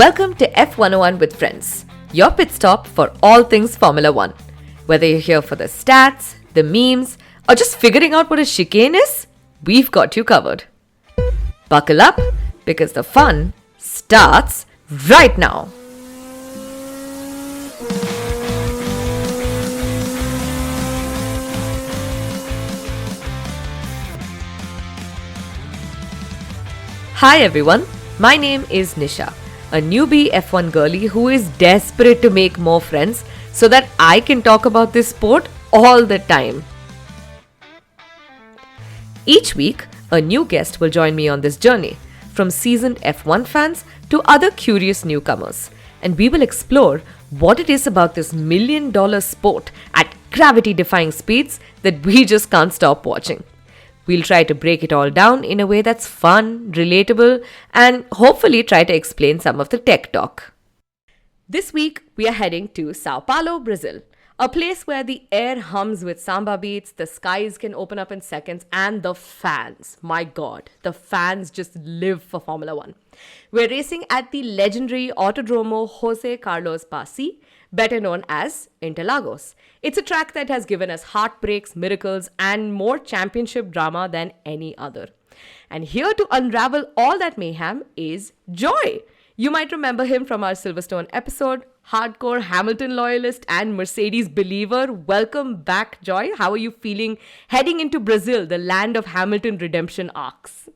Welcome to F101 with Friends, your pit stop for all things Formula One. Whether you're here for the stats, the memes, or just figuring out what a chicane is, we've got you covered. Buckle up, because the fun starts right now. Hi everyone, my name is Nisha, a newbie F1 girlie who is desperate to make more friends so that I can talk about this sport all the time. Each week, a new guest will join me on this journey, from seasoned F1 fans to other curious newcomers, and we will explore what it is about this million-dollar sport at gravity-defying speeds that we just can't stop watching. We'll try to break it all down in a way that's fun, relatable, and hopefully try to explain some of the tech talk. This week, we are heading to Sao Paulo, Brazil, a place where the air hums with samba beats, the skies can open up in seconds, and the fans, my god, the fans just live for Formula One. We're racing at the legendary Autodromo Jose Carlos Pasi, better known as Interlagos. It's a track that has given us heartbreaks, miracles, and more championship drama than any other. And here to unravel all that mayhem is Joy. You might remember him from our Silverstone episode, hardcore Hamilton loyalist and Mercedes believer. Welcome back, Joy. How are you feeling heading into Brazil, the land of Hamilton redemption arcs?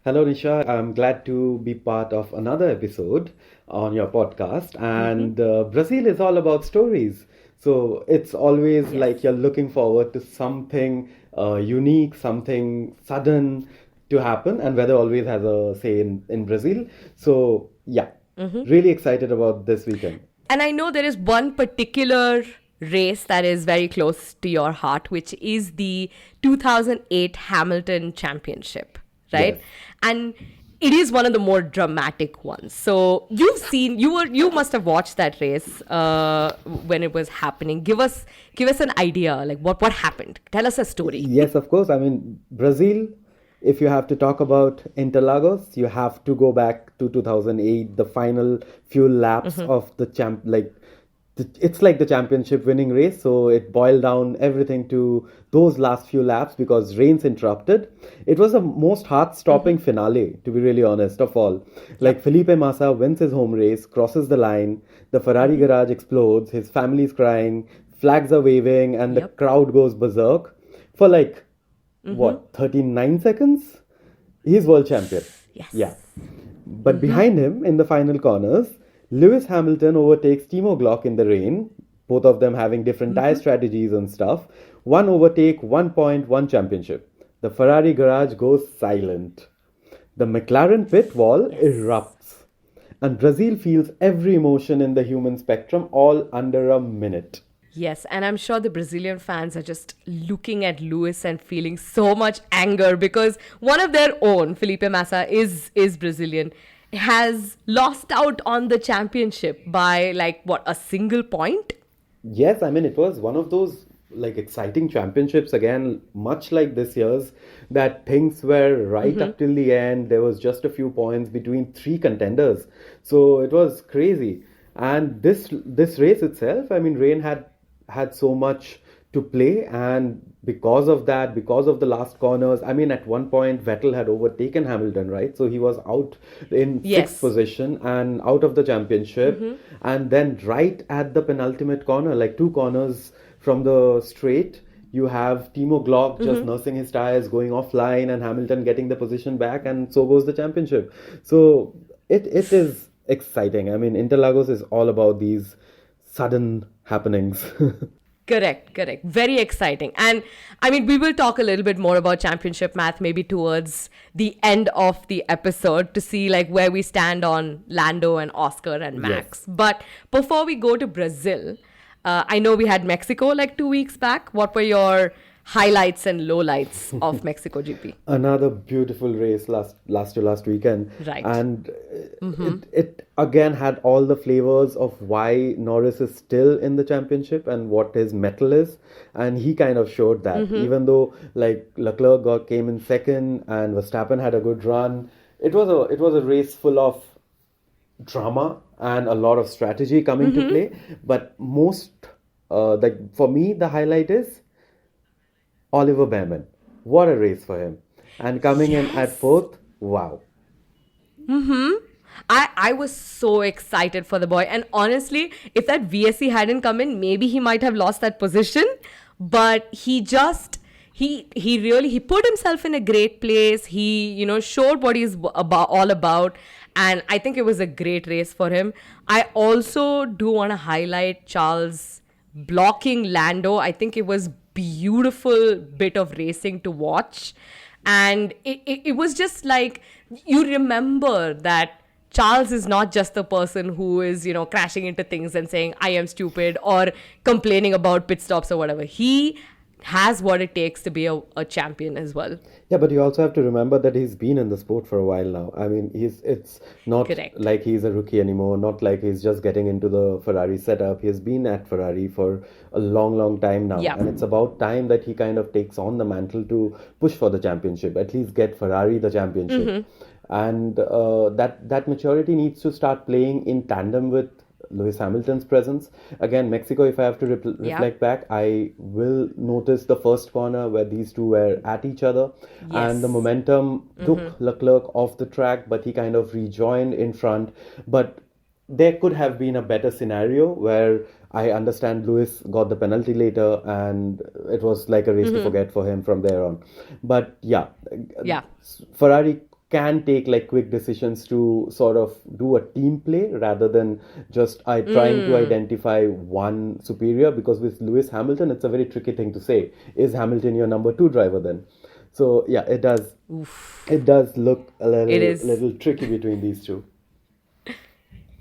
Hello, Nisha. I'm glad to be part of another episode on your podcast. And Brazil is all about stories. So it's always like you're looking forward to something unique, something sudden to happen. And weather always has a say in Brazil. So yeah, really excited about this weekend. And I know there is one particular race that is very close to your heart, which is the 2008 Hamilton Championship, right? Yes. And it is one of the more dramatic ones. So you must have watched that race when it was happening. Give us an idea, like what happened. Tell us a story. Yes, of course. I mean, Brazil, if you have to talk about Interlagos, you have to go back to 2008, the final few laps of the it's like the championship winning race. So it boiled down everything to those last few laps because rains interrupted. It was the most heart-stopping finale, to be really honest, of all. Like Felipe Massa wins his home race, crosses the line, the Ferrari garage explodes, his family's crying, flags are waving, and the crowd goes berserk for 39 seconds? He's world champion. Yes. Yeah. But behind him, in the final corners, Lewis Hamilton overtakes Timo Glock in the rain, both of them having different tire strategies and stuff. One overtake, 1 point, one championship. The Ferrari garage goes silent. The McLaren pit wall erupts. And Brazil feels every emotion in the human spectrum all under a minute. Yes, and I'm sure the Brazilian fans are just looking at Lewis and feeling so much anger because one of their own, Felipe Massa, is Brazilian, has lost out on the championship by a single point? Yes, I mean, it was one of those exciting championships again, much like this year's, that things were right up till the end. There was just a few points between three contenders. So it was crazy. And this race itself, I mean, rain had so much to play, and because of that, because of the last corners, I mean, at one point Vettel had overtaken Hamilton, right? So he was out in sixth position and out of the championship. And then right at the penultimate corner, like two corners from the straight, you have Timo Glock just nursing his tires, going offline, and Hamilton getting the position back, and so goes the championship. So it is exciting. I mean, Interlagos is all about these sudden happenings. Correct. Very exciting. And I mean, we will talk a little bit more about championship math maybe towards the end of the episode to see where we stand on Lando and Oscar and Max. Yes. But before we go to Brazil, I know we had Mexico 2 weeks back. What were your highlights and lowlights of Mexico GP? Another beautiful race last weekend. Right. And it again had all the flavors of why Norris is still in the championship and what his mettle is. And he kind of showed that. Even though Leclerc came in second and Verstappen had a good run, it was a race full of drama and a lot of strategy coming to play. But most, like for me, the highlight is Oliver Behrman. What a race for him. And coming in at Yes. fourth, wow. I was so excited for the boy. And honestly, if that VSC hadn't come in, maybe he might have lost that position. But he really he put himself in a great place. He, showed what he's about all about. And I think it was a great race for him. I also do want to highlight Charles blocking Lando. I think it was beautiful bit of racing to watch. And it was just like, you remember that Charles is not just the person who is, crashing into things and saying, I am stupid, or complaining about pit stops or whatever. He has what it takes to be a champion as well. Yeah, but you also have to remember that he's been in the sport for a while now. I mean, it's not Correct. like he's a rookie anymore, not like he's just getting into the Ferrari setup. He's been at Ferrari for a long, long time now. Yeah. And it's about time that he kind of takes on the mantle to push for the championship, at least get Ferrari the championship. And that maturity needs to start playing in tandem with Lewis Hamilton's presence. Again, Mexico, if I have to Yeah. reflect back, I will notice the first corner where these two were at each other, and the Yes. momentum took Leclerc off the track, but he kind of rejoined in front. But there could have been a better scenario where I understand Lewis got the penalty later, and it was like a race to forget for him from there on. But yeah, Yeah. Ferrari can take like quick decisions to sort of do a team play rather than just trying to identify one superior, because with Lewis Hamilton it's a very tricky thing to say, is Hamilton your number two driver then? So yeah, it does look a It is. little tricky between these two.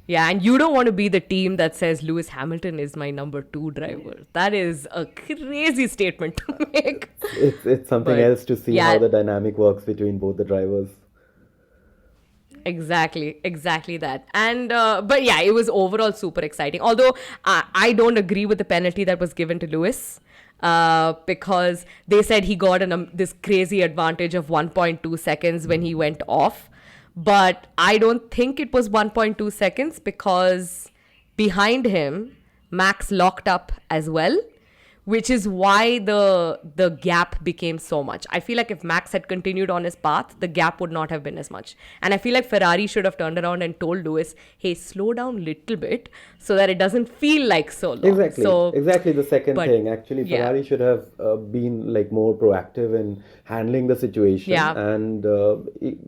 Yeah, and you don't want to be the team that says Lewis Hamilton is my number 2 driver. That is a crazy statement to make. It's something But else to see yeah, how the dynamic works between both the drivers. exactly that. And but yeah, it was overall super exciting. Although I don't agree with the penalty that was given to Lewis. Because they said he got this crazy advantage of 1.2 seconds when he went off. But I don't think it was 1.2 seconds, because behind him, Max locked up as well, which is why the gap became so much. I feel like if Max had continued on his path, the gap would not have been as much. And I feel like Ferrari should have turned around and told Lewis, hey, slow down a little bit so that it doesn't feel like so long. Exactly the second but thing. Actually, yeah. Ferrari should have been like more proactive in handling the situation, Yeah. and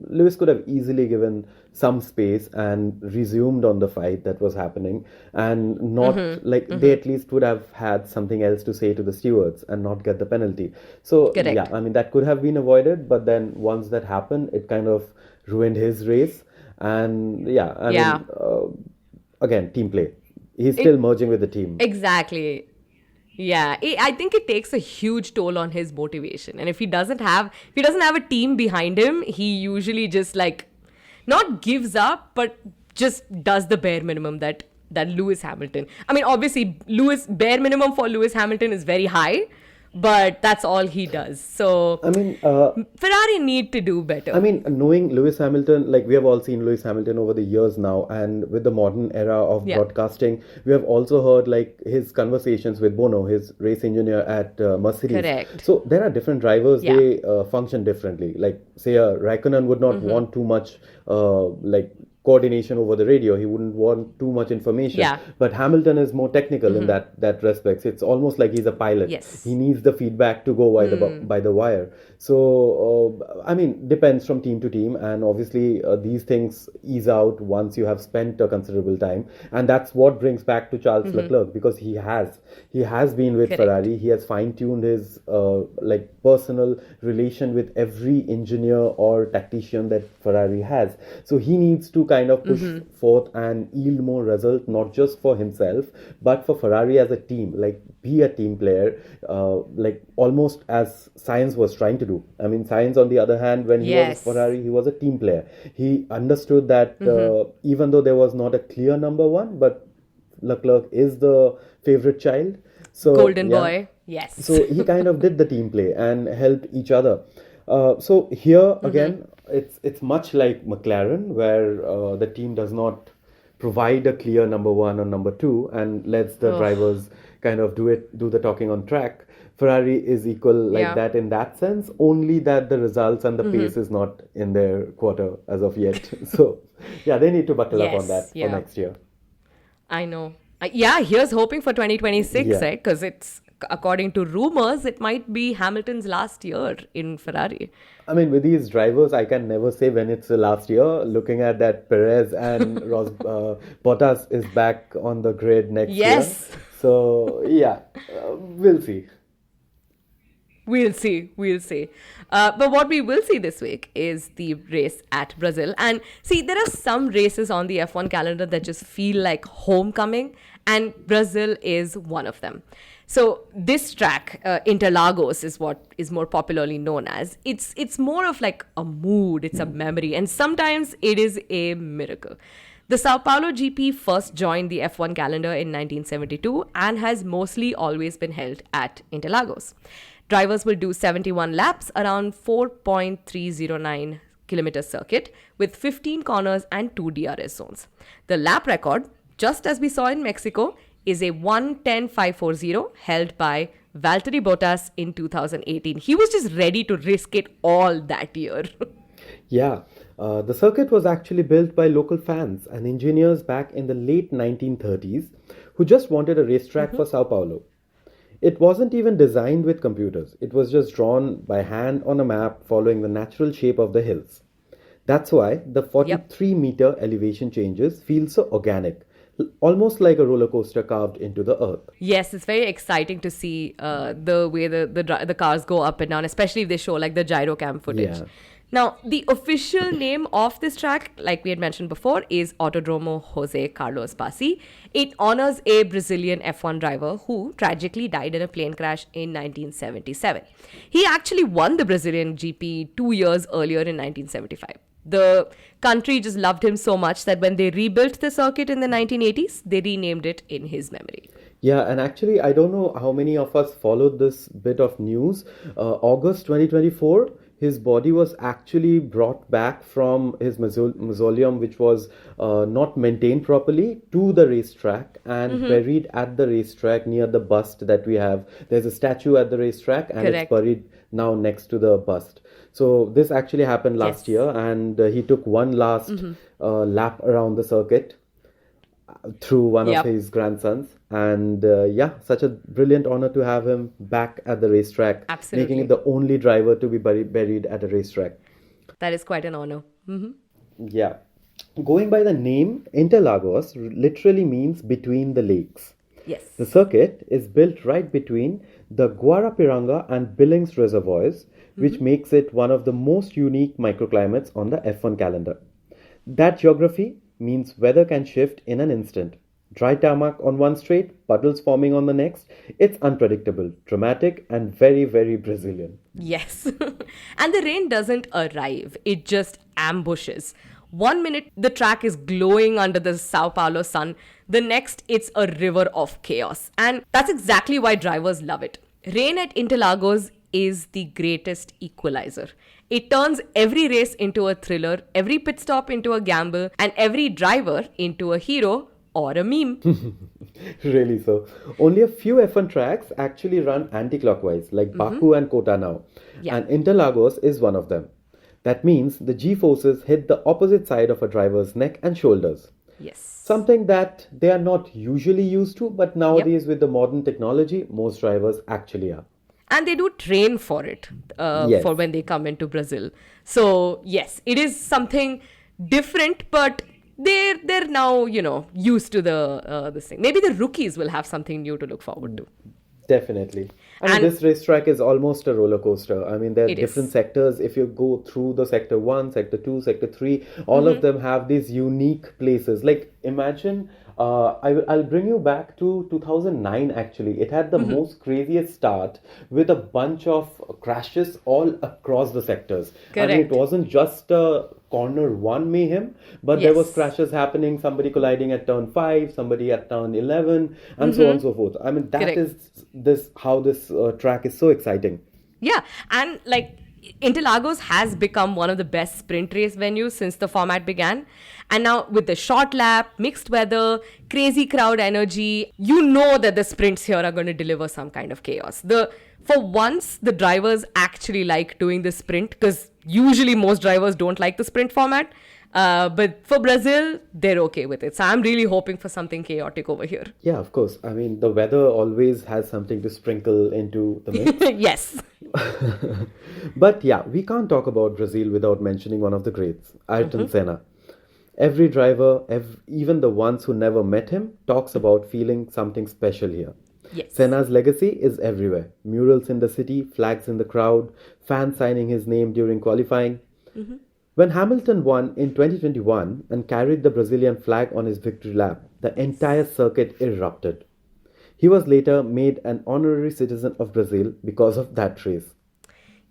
Lewis could have easily given some space and resumed on the fight that was happening, and not like they at least would have had something else to say to the stewards and not get the penalty. So Correct. yeah, I mean that could have been avoided, but then once that happened, it kind of ruined his race. And yeah, I Yeah. mean, again, team play. He's still merging with the team. Exactly. Yeah, I think it takes a huge toll on his motivation. And if he doesn't have a team behind him, he usually just like not gives up, but just does the bare minimum that Lewis Hamilton. I mean, obviously, bare minimum for Lewis Hamilton is very high, but that's all he does. So I mean, Ferrari need to do better. I mean, knowing Lewis Hamilton, like we have all seen Lewis Hamilton over the years now, and with the modern era of Yeah. broadcasting, we have also heard like his conversations with Bono, his race engineer at Mercedes. Correct. So there are different drivers; Yeah. they function differently. Like say, Raikkonen would not want too much, like coordination over the radio. He wouldn't want too much information. Yeah. But Hamilton is more technical in that respects. It's almost like he's a pilot. Yes. He needs the feedback to go by the wire. So I mean, depends from team to team, and obviously these things ease out once you have spent a considerable time, and that's what brings back to Charles Leclerc, because he has been with Correct. Ferrari. He has fine-tuned his like personal relation with every engineer or tactician that Ferrari has. So he needs to kind of push forth and yield more result, not just for himself, but for Ferrari as a team. Like be a team player, like almost as Sainz was trying to do. I mean, Sainz, on the other hand, when he was Yes. at Ferrari, he was a team player. He understood that even though there was not a clear number one, but Leclerc is the favorite child. So Golden yeah. boy. Yes. So he kind of did the team play and helped each other. So here again, it's much like McLaren, where the team does not provide a clear number one or number two and lets the Oh, drivers kind of do the talking on track. Ferrari is equal like yeah. that in that sense, only that the results and the pace is not in their quarter as of yet. So, yeah, they need to buckle up on Yes, that for yeah. next year. I know. Yeah, here's hoping for 2026, Yeah. right? Because it's, according to rumors, it might be Hamilton's last year in Ferrari. I mean, with these drivers, I can never say when it's the last year. Looking at that, Perez and Bottas is back on the grid next year. Yes, So, yeah, we'll see. we'll see. We'll see. But what we will see this week is the race at Brazil. And see, there are some races on the F1 calendar that just feel like homecoming, and Brazil is one of them. So this track, Interlagos, is what is more popularly known as. It's more of like a mood, it's a memory, and sometimes it is a miracle. The Sao Paulo GP first joined the F1 calendar in 1972 and has mostly always been held at Interlagos. Drivers will do 71 laps around 4.309 kilometer circuit with 15 corners and 2 DRS zones. The lap record, just as we saw in Mexico, is a 1:10.540 held by Valtteri Bottas in 2018. He was just ready to risk it all that year. Yeah, the circuit was actually built by local fans and engineers back in the late 1930s who just wanted a racetrack for Sao Paulo. It wasn't even designed with computers, it was just drawn by hand on a map following the natural shape of the hills. That's why the Yep. 43-meter elevation changes feel so organic, almost like a roller coaster carved into the earth. Yes, it's very exciting to see the way the cars go up and down, especially if they show like the gyrocam footage. Yeah. Now, the official name of this track, like we had mentioned before, is Autodromo Jose Carlos Bassi. It honors a Brazilian F1 driver who tragically died in a plane crash in 1977. He actually won the Brazilian GP 2 years earlier in 1975. The country just loved him so much that when they rebuilt the circuit in the 1980s, they renamed it in his memory. Yeah, and actually, I don't know how many of us followed this bit of news. August 2024, his body was actually brought back from his mausoleum, which was not maintained properly, to the racetrack and buried at the racetrack near the bust that we have. There's a statue at the racetrack, and it's Correct. buried now next to the bust. So this actually happened last Yes. year, and he took one last lap around the circuit through one of Yep. his grandsons. And yeah, such a brilliant honor to have him back at the racetrack, making Absolutely. it the only driver to be buried at a racetrack. That is quite an honor. Yeah. Going by the name, Interlagos literally means between the lakes. Yes. The circuit is built right between the Guarapiranga and Billings reservoirs, which makes it one of the most unique microclimates on the F1 calendar. That geography means weather can shift in an instant. Dry tarmac on one straight, puddles forming on the next. It's unpredictable, dramatic, and very, very Brazilian. Yes. And the rain doesn't arrive, it just ambushes. 1 minute, the track is glowing under the Sao Paulo sun. The next, it's a river of chaos. And that's exactly why drivers love it. Rain at Interlagos is the greatest equalizer. It turns every race into a thriller, every pit stop into a gamble, and every driver into a hero or a meme. Really so. Only a few F1 tracks actually run anti-clockwise, like Baku and Kota now. Yeah. And Interlagos is one of them. That means the G-forces hit the opposite side of a driver's neck and shoulders. Yes. Something that they are not usually used to, but nowadays with the modern technology, most drivers actually are. And they do train for it Yes. for when they come into Brazil. So yes, it is something different, but they're now used to the this thing. Maybe the rookies will have something new to look forward to. Definitely. I mean, And this racetrack is almost a roller coaster. I mean, there are it different is. sectors. If you go through the sector 1, sector 2, sector 3, all of them have these unique places. Like, imagine, I'll bring you back to 2009 actually. It had the most craziest start with a bunch of crashes all across the sectors. I mean, it Correct. wasn't just a corner 1 mayhem, but there was Yes. crashes happening, somebody colliding at turn 5, somebody at turn 11, and so on and so forth. I mean, that Correct. is this how this track is so exciting. Yeah, and like Interlagos has become one of the best sprint race venues since the format began. And now with the short lap, mixed weather, crazy crowd energy, you know that the sprints here are going to deliver some kind of chaos. For once, the drivers actually like doing the sprint, because usually most drivers don't like the sprint format. But for Brazil, they're okay with it. So I'm really hoping for something chaotic over here. Yeah, of course. I mean, the weather always has something to sprinkle into the mix. Yes. But yeah, we can't talk about Brazil without mentioning one of the greats, Ayrton Senna. Every driver, even the ones who never met him, talks about feeling something special here. Yes. Senna's legacy is everywhere. Murals in the city, flags in the crowd, fans signing his name during qualifying. When Hamilton won in 2021 and carried the Brazilian flag on his victory lap, the entire circuit erupted. He was later made an honorary citizen of Brazil because of that race.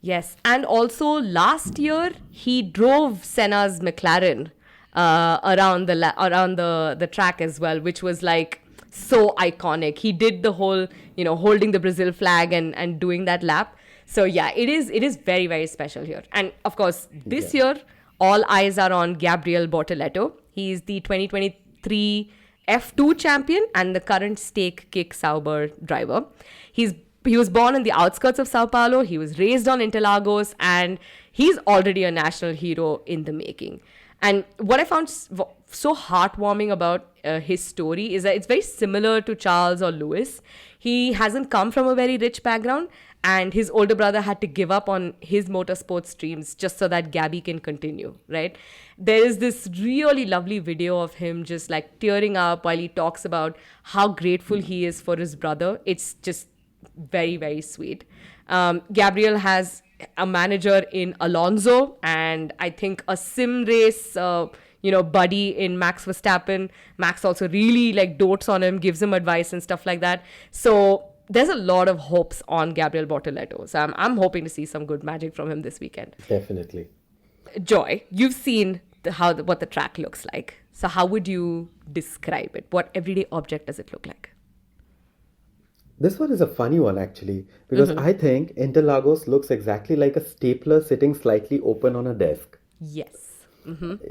Yes, and also last year he drove Senna's McLaren around the track as well, which was like so iconic. He did the whole, holding the Brazil flag and doing that lap. So yeah, it is very, very special here. And of course, this year all eyes are on Gabriel Bortoleto. He's the 2023 F2 champion and the current stake kick Sauber driver. He was born in the outskirts of Sao Paulo. He was raised on Interlagos, and he's already a national hero in the making. And what I found so heartwarming about his story is that it's very similar to Charles or Lewis. He hasn't come from a very rich background, and his older brother had to give up on his motorsports dreams just so that Gabby can continue, right? There is this really lovely video of him just like tearing up while he talks about how grateful he is for his brother. It's just very, very sweet. Gabriel has a manager in Alonso, and I think a sim race buddy in Max Verstappen. Max also really like dotes on him, gives him advice and stuff like that. So there's a lot of hopes on Gabriel Bortoleto. So I'm hoping to see some good magic from him this weekend. Definitely. Joy, you've seen what the track looks like. So how would you describe it? What everyday object does it look like? This one is a funny one actually, because I think Interlagos looks exactly like a stapler sitting slightly open on a desk. Yes.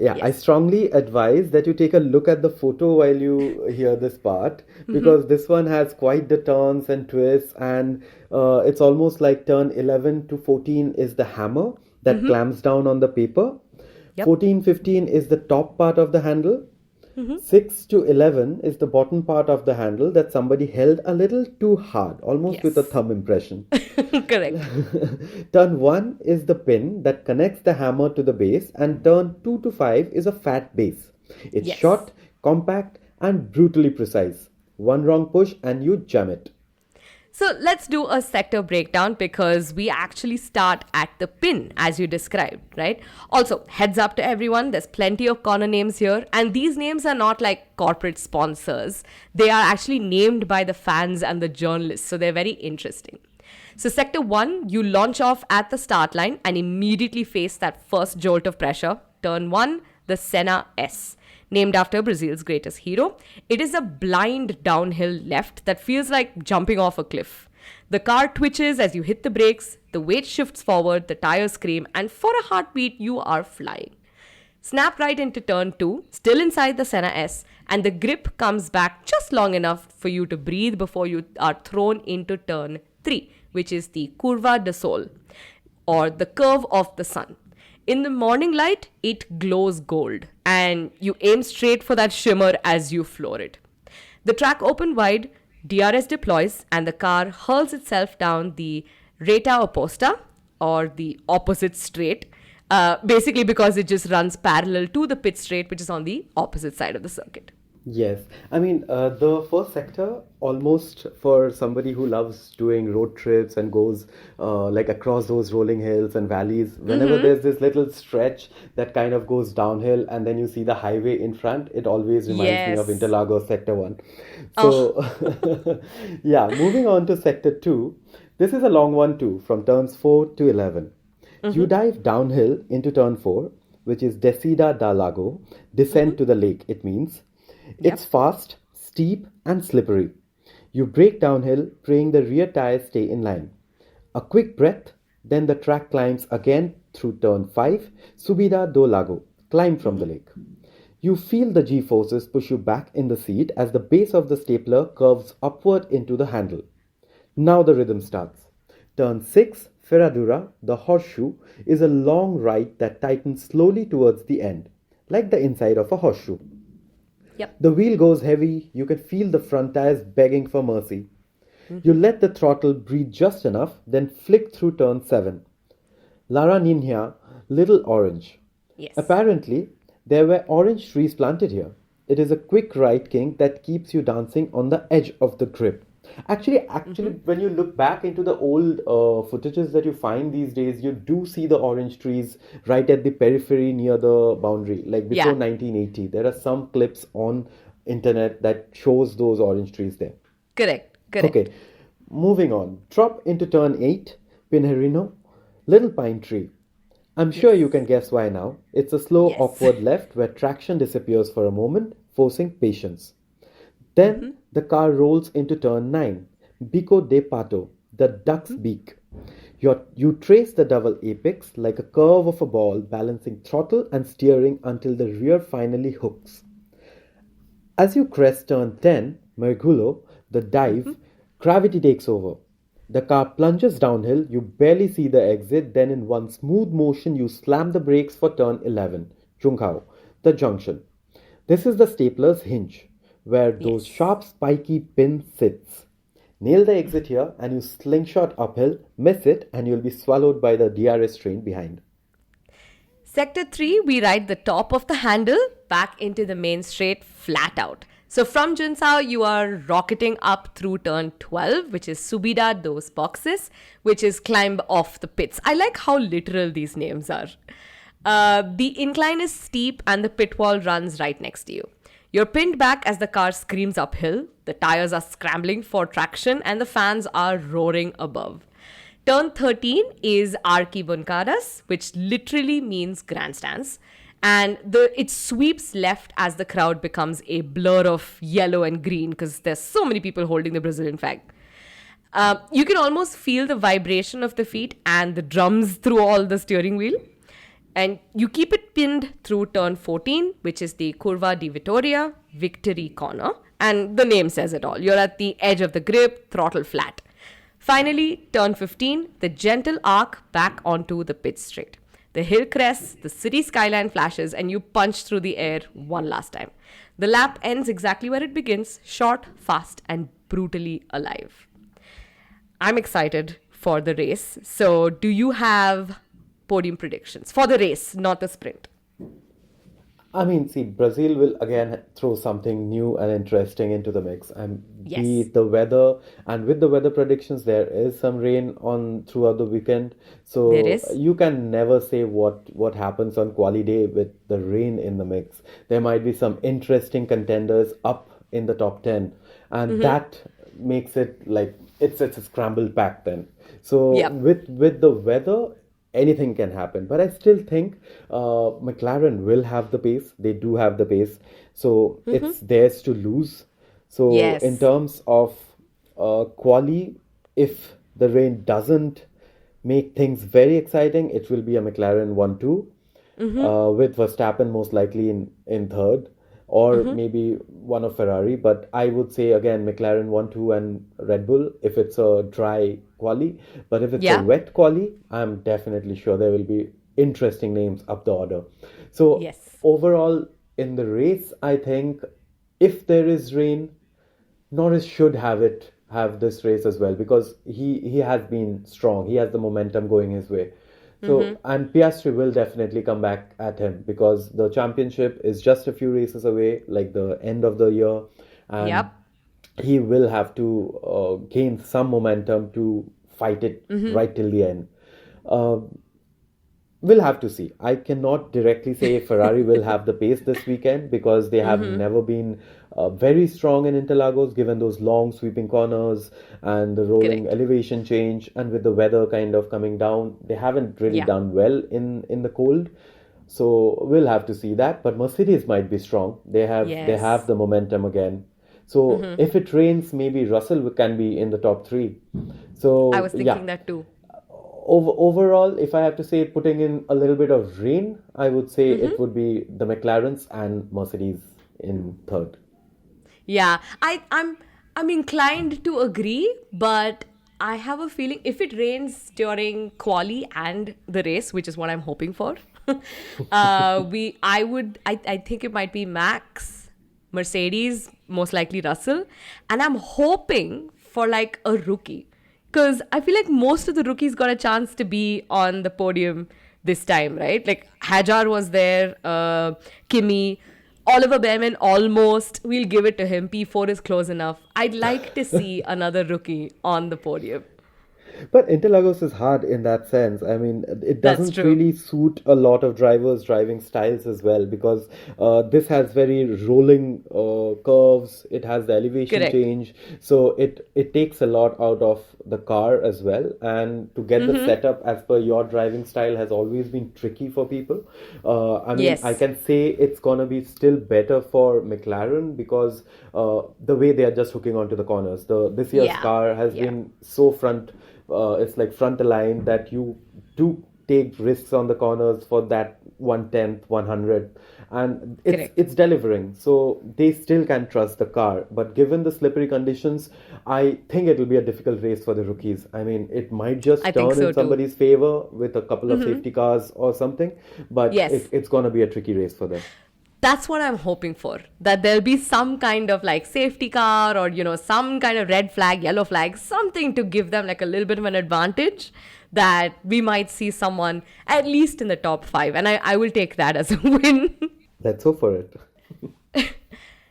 Yeah, I strongly advise that you take a look at the photo while you hear this part, because this one has quite the turns and twists, and it's almost like turn 11 to 14 is the hammer that clamps down on the paper. Yep. 14, 15 is the top part of the handle. 6 to 11 is the bottom part of the handle that somebody held a little too hard, almost with a thumb impression. Correct. Turn 1 is the pin that connects the hammer to the base, and turn 2 to 5 is a fat base. It's short, compact, and brutally precise. One wrong push and you jam it. So let's do a sector breakdown, because we actually start at the pin as you described, right? Also, heads up to everyone, there's plenty of corner names here, and these names are not like corporate sponsors. They are actually named by the fans and the journalists, so they're very interesting. So sector 1, you launch off at the start line and immediately face that first jolt of pressure. Turn 1, the Senna S. Named after Brazil's greatest hero. It is a blind downhill left that feels like jumping off a cliff. The car twitches as you hit the brakes, the weight shifts forward, the tires scream, and for a heartbeat, you are flying. Snap right into turn 2, still inside the Senna S, and the grip comes back just long enough for you to breathe before you are thrown into turn 3, which is the Curva de Sol, or the curve of the sun. In the morning light, it glows gold, and you aim straight for that shimmer as you floor it. The track opened wide, DRS deploys, and the car hurls itself down the Reta Oposta, or the opposite straight, basically because it just runs parallel to the pit straight, which is on the opposite side of the circuit. Yes, I mean, the first sector, almost for somebody who loves doing road trips and goes like across those rolling hills and valleys, whenever there's this little stretch that kind of goes downhill and then you see the highway in front, it always reminds me of Interlagos Sector 1. So, yeah, moving on to Sector 2, this is a long one too, from turns 4 to 11. You dive downhill into turn 4, which is Descida da Lago, descent to the lake, it means. It's fast, steep, and slippery. You brake downhill, praying the rear tires stay in line. A quick breath, Then the track climbs again through turn 5, Subida do Lago, climb from the lake. You feel the G forces push you back in the seat as the base of the stapler curves upward into the handle. Now the rhythm starts. Turn 6, Ferradura, the horseshoe, is a long right that tightens slowly towards the end, like the inside of a horseshoe. Yep. The wheel goes heavy, you can feel the front tires begging for mercy. You let the throttle breathe just enough, then flick through turn 7. Lara Ninja, Little Orange. Yes. Apparently, there were orange trees planted here. It is a quick right king that keeps you dancing on the edge of the grip. Actually, when you look back into the old footages that you find these days, you do see the orange trees right at the periphery near the boundary, like before Yeah. 1980. There are some clips on internet that shows those orange trees there. Correct. Okay, moving on. Drop into turn 8, Pinheirino, Little Pine Tree. I'm sure you can guess why now. It's a slow, Yes. awkward left where traction disappears for a moment, forcing patience. Then the car rolls into turn 9, Bico de Pato, the duck's beak. You trace the double apex like a curve of a ball, balancing throttle and steering until the rear finally hooks. As you crest turn 10, Mergulo, the dive, gravity takes over. The car plunges downhill, you barely see the exit, then in one smooth motion you slam the brakes for turn 11, Junghao, the junction. This is the stapler's hinge, where those Yes. sharp spiky pin sits. Nail the exit here and you slingshot uphill, miss it and you'll be swallowed by the DRS train behind. Sector 3, we ride the top of the handle back into the main straight flat out. So from Junsao, you are rocketing up through turn 12, which is Subida dos Boxes, which is climb off the pits. I like how literal these names are. The incline is steep and the pit wall runs right next to you. You're pinned back as the car screams uphill, the tires are scrambling for traction, and the fans are roaring above. Turn 13 is Arquibuncadas, which literally means grandstands. And it sweeps left as the crowd becomes a blur of yellow and green because there's so many people holding the Brazilian flag. You can almost feel the vibration of the feet and the drums through all the steering wheel. And you keep it pinned through turn 14, which is the Curva de Vitoria, Victory Corner. And the name says it all. You're at the edge of the grip, throttle flat. Finally, turn 15, the gentle arc back onto the pit straight. The hill crests, the city skyline flashes, and you punch through the air one last time. The lap ends exactly where it begins, short, fast, and brutally alive. I'm excited for the race. So, do you have podium predictions for the race, not the sprint? I mean, see, Brazil will again throw something new and interesting into the mix. And Yes. be it the weather, and with the weather predictions, there is some rain on throughout the weekend. So There is. you can never say what happens on quali day with the rain in the mix. There might be some interesting contenders up in the top 10, and that makes it like it's a scrambled pack then. So Yep. with the weather, anything can happen. But I still think McLaren will have the pace. They do have the pace. So it's theirs to lose. So Yes. in terms of quali, if the rain doesn't make things very exciting, it will be a McLaren 1-2 with Verstappen most likely in third. Or maybe one of Ferrari, but I would say again McLaren 1-2 and Red Bull if it's a dry quali. But if it's a Yeah. wet quali, I'm definitely sure there will be interesting names up the order. So Yes. overall in the race, I think if there is rain, Norris should have this race as well because he has been strong. He has the momentum going his way. So and Piastri will definitely come back at him because the championship is just a few races away, like the end of the year, and Yep. he will have to gain some momentum to fight it right till the end. Uh, We'll have to see. I cannot directly say Ferrari will have the pace this weekend because they have never been very strong in Interlagos, given those long sweeping corners and the rolling Correct. elevation change, and with the weather kind of coming down, they haven't really Yeah. done well in the cold. So we'll have to see that. But Mercedes might be strong. They have Yes. the momentum again. So if it rains, maybe Russell can be in the top three. I So was yeah, thinking that too. Overall, if I have to say, putting in a little bit of rain, I would say it would be the McLarens and Mercedes in third. Yeah, I'm inclined to agree, but I have a feeling if it rains during quali and the race, which is what I'm hoping for, I think it might be Max, Mercedes, most likely Russell, and I'm hoping for like a rookie, because I feel like most of the rookies got a chance to be on the podium this time, right? Like Hajar was there, Kimi. Oliver Behrman almost, we'll give it to him. P4 is close enough. I'd like to see another rookie on the podium. But Interlagos is hard in that sense. I mean, it That's doesn't true. really suit a lot of drivers' driving styles as well, because this has very rolling curves. It has the elevation Correct. change, so it takes a lot out of the car as well. And to get the setup as per your driving style has always been tricky for people. I mean, I Yes. can say it's gonna be still better for McLaren because the way they are just hooking onto the corners. The This year's Yeah. car has Yeah. been so front, it's like front aligned, that you do take risks on the corners for that 1/10, 100, and Correct. it's delivering. So they still can trust the car. But given the slippery conditions, I think it will be a difficult race for the rookies. I mean, it might I just think turn so in too. somebody's favor with a couple of safety cars or something, but Yes. it's going to be a tricky race for them. That's what I'm hoping for. That there'll be some kind of like safety car or, some kind of red flag, yellow flag, something to give them like a little bit of an advantage that we might see someone at least in the top five. And I will take that as a win. Let's hope for it.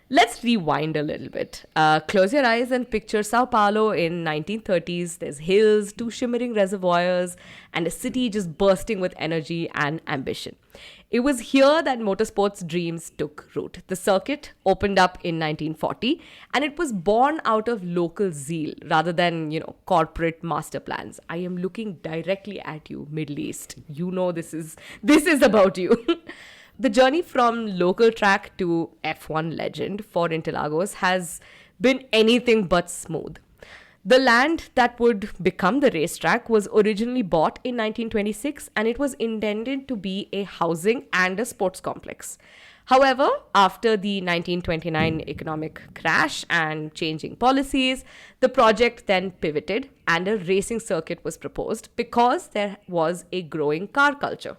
Let's rewind a little bit. Close your eyes and picture Sao Paulo in 1930s. There's hills, two shimmering reservoirs, and a city just bursting with energy and ambition. It was here that motorsports dreams took root. The circuit opened up in 1940, and it was born out of local zeal rather than, corporate master plans. I am looking directly at you, Middle East. You know this is about you. The journey from local track to F1 legend for Interlagos has been anything but smooth. The land that would become the racetrack was originally bought in 1926 and it was intended to be a housing and a sports complex. However, after the 1929 economic crash and changing policies, the project then pivoted and a racing circuit was proposed because there was a growing car culture.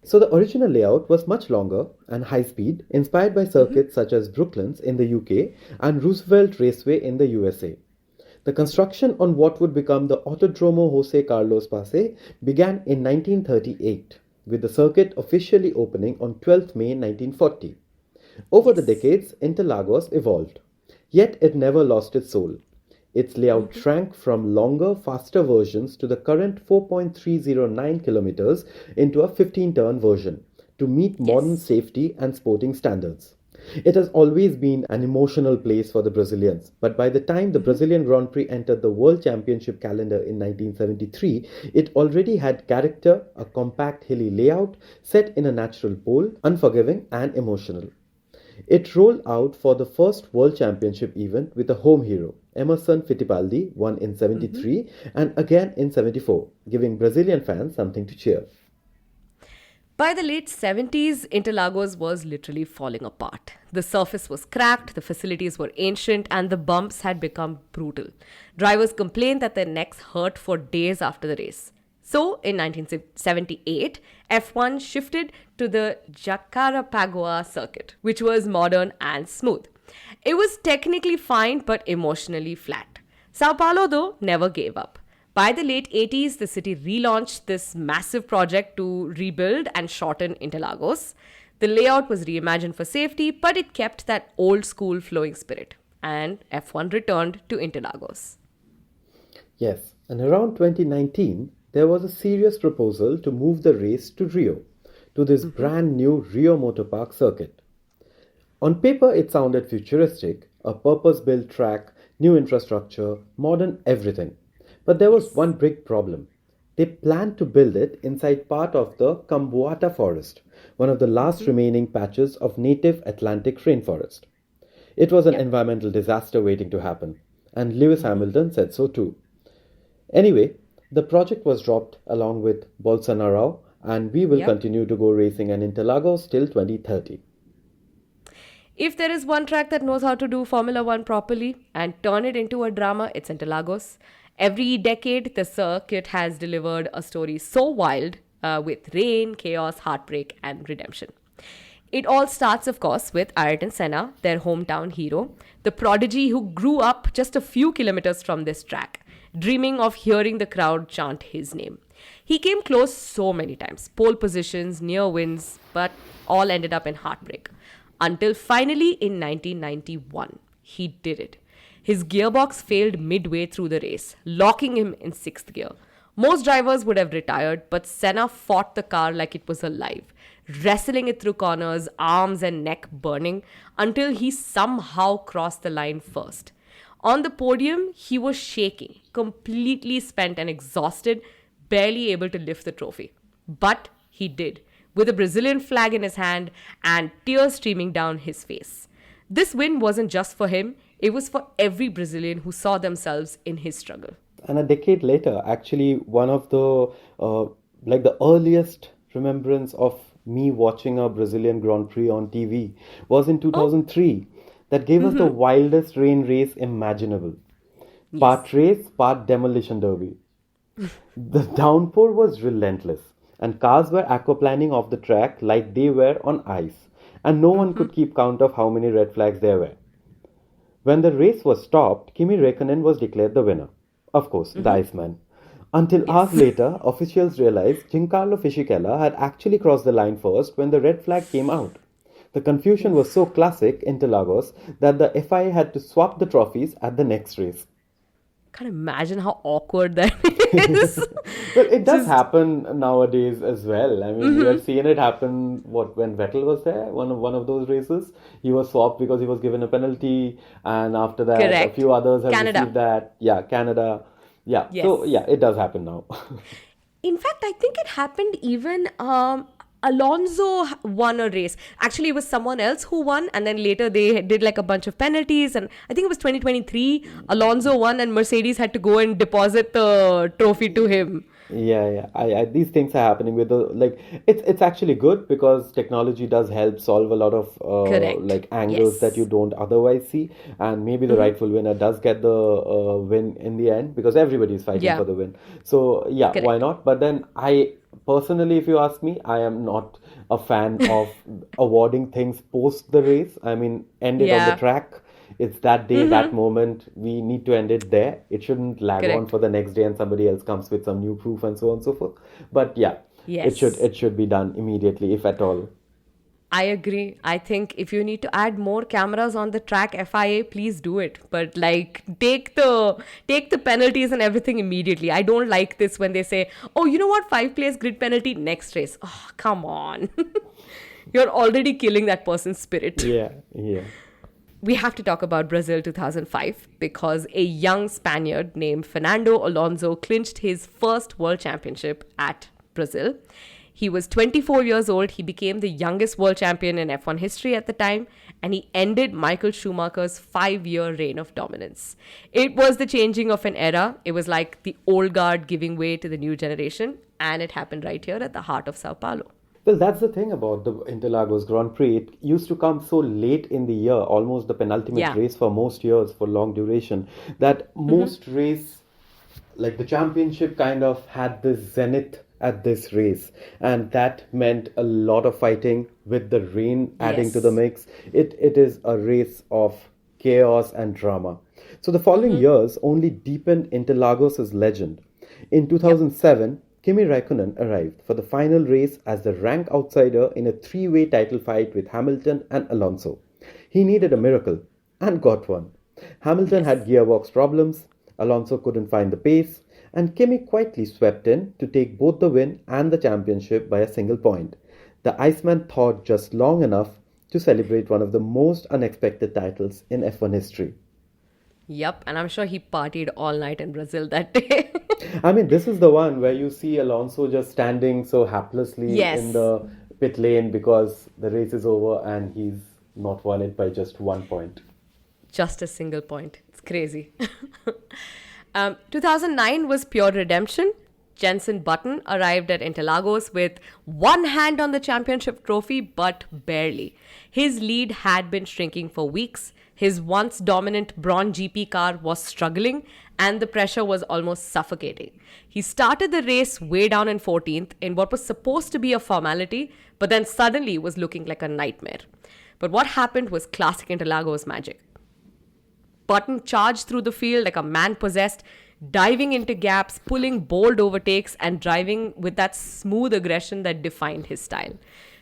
So the original layout was much longer and high speed, inspired by circuits such as Brooklands in the UK and Roosevelt Raceway in the USA. The construction on what would become the Autodromo Jose Carlos Pace began in 1938, with the circuit officially opening on 12th May 1940. Over the Yes. decades, Interlagos evolved, yet it never lost its soul. Its layout shrank from longer, faster versions to the current 4.309 kilometers into a 15-turn version to meet modern Yes. safety and sporting standards. It has always been an emotional place for the Brazilians, but by the time the Brazilian Grand Prix entered the World Championship calendar in 1973, it already had character, a compact hilly layout set in a natural pole, unforgiving and emotional. It rolled out for the first World Championship event with a home hero. Emerson Fittipaldi won in 73 and again in 74, giving Brazilian fans something to cheer. By the late 70s, Interlagos was literally falling apart. The surface was cracked, the facilities were ancient, and the bumps had become brutal. Drivers complained that their necks hurt for days after the race. So, in 1978, F1 shifted to the Jacarapagua circuit, which was modern and smooth. It was technically fine but emotionally flat. Sao Paulo, though, never gave up. By the late 80s, the city relaunched this massive project to rebuild and shorten Interlagos. The layout was reimagined for safety, but it kept that old school flowing spirit. And F1 returned to Interlagos. Yes, and around 2019, there was a serious proposal to move the race to Rio, to this brand new Rio Motor Park circuit. On paper, it sounded futuristic, a purpose built track, new infrastructure, modern everything. But there was Yes. one big problem. They planned to build it inside part of the Camboata forest, one of the last remaining patches of native Atlantic rainforest. It was an Yep. environmental disaster waiting to happen, and Lewis Hamilton said so too. Anyway, The project was dropped along with Bolsonaro, and we will Yep. continue to go racing in Interlagos till 2030. If there is one track that knows how to do Formula One properly and turn it into a drama, it's Interlagos. Every decade, the circuit has delivered a story so wild with rain, chaos, heartbreak, and redemption. It all starts, of course, with Ayrton Senna, their hometown hero, the prodigy who grew up just a few kilometers from this track, dreaming of hearing the crowd chant his name. He came close so many times, pole positions, near wins, but all ended up in heartbreak. Until finally in 1991, he did it. His gearbox failed midway through the race, locking him in sixth gear. Most drivers would have retired, but Senna fought the car like it was alive, wrestling it through corners, arms and neck burning, until he somehow crossed the line first. On the podium, he was shaking, completely spent and exhausted, barely able to lift the trophy. But he did, with a Brazilian flag in his hand and tears streaming down his face. This win wasn't just for him, it was for every Brazilian who saw themselves in his struggle. And a decade later, actually, one of the earliest remembrance of me watching a Brazilian Grand Prix on TV was in Oh, 2003. That gave us the wildest rain race imaginable. yes. Part race, part demolition derby. The downpour was relentless, and cars were aquaplaning off the track like they were on ice, and no one could keep count of how many red flags there were. When the race was stopped, Kimi Räikkönen was declared the winner. Of course, the Iceman. Until hours Yes. later, officials realized Giancarlo Fisichella had actually crossed the line first when the red flag came out. The confusion was so classic in Interlagos that the FIA had to swap the trophies at the next race. Can't imagine how awkward that is. Well, it does Just, happen nowadays as well. I mean, we have seen it happen. What, when Vettel was there, one of those races, he was swapped because he was given a penalty, and after that, a correct. few others have received Canada. that. Yeah, Canada. Yeah, so Yes. yeah, it does happen now. In fact, I think it happened even Alonso won a race. Actually, it was someone else who won, and then later they did like a bunch of penalties. And I think it was 2023. Alonso won, and Mercedes had to go and deposit the trophy to him. Yeah, yeah. These things are happening with the like. It's actually good because technology does help solve a lot of Correct. like angles that you Yes. don't otherwise see, and maybe the rightful winner does get the win in the end because everybody is fighting Yeah. for the win. So yeah, why Correct. not? But then I personally, if you ask me, I am not a fan of awarding things post the race. I mean, end it on the Yeah. track. It's that day, that moment. We need to end it there. It shouldn't lag on Correct. for the next day and somebody else comes with some new proof and so on and so forth. But yeah, it should Yes. it should be done immediately, if at all. I agree. I think if you need to add more cameras on the track, FIA, please do it. But like take the penalties and everything immediately. I don't like this when they say, "Oh, you know what? 5 place grid penalty next race." Oh, come on. You're already killing that person's spirit. Yeah, yeah. We have to talk about Brazil 2005 because a young Spaniard named Fernando Alonso clinched his first world championship at Brazil. He was 24 years old. He became the youngest world champion in F1 history at the time, and he ended Michael Schumacher's 5 year reign of dominance. It was the changing of an era. It was like the old guard giving way to the new generation, and it happened right here at the heart of Sao Paulo. Well, that's the thing about the Interlagos Grand Prix. It used to come so late in the year, almost the penultimate Yeah. race for most years for long duration, that most race, like the championship, kind of had this zenith at this race, and that meant a lot of fighting with the rain adding to the Yes. mix. It is a race of chaos and drama. So the following years only deepened Interlagos' legend. In Yep. 2007, Kimi Raikkonen arrived for the final race as the rank outsider in a three-way title fight with Hamilton and Alonso. He needed a miracle and got one. Hamilton had Yes. gearbox problems, Alonso couldn't find the pace, and Kimi quietly swept in to take both the win and the championship by a single point. The Iceman thought just long enough to celebrate one of the most unexpected titles in F1 history. Yep. And I'm sure he partied all night in Brazil that day. I mean, this is the one where you see Alonso just standing so haplessly in Yes. the pit lane because the race is over and he's not won it by just 1 point. Just a single point. It's crazy. 2009 was pure redemption. Jenson Button arrived at Interlagos with one hand on the championship trophy, but barely. His lead had been shrinking for weeks. His once dominant Braun GP car was struggling, and the pressure was almost suffocating. He started the race way down in 14th in what was supposed to be a formality, but then suddenly was looking like a nightmare. But what happened was classic Interlagos magic. Button charged through the field like a man possessed, diving into gaps, pulling bold overtakes, and driving with that smooth aggression that defined his style.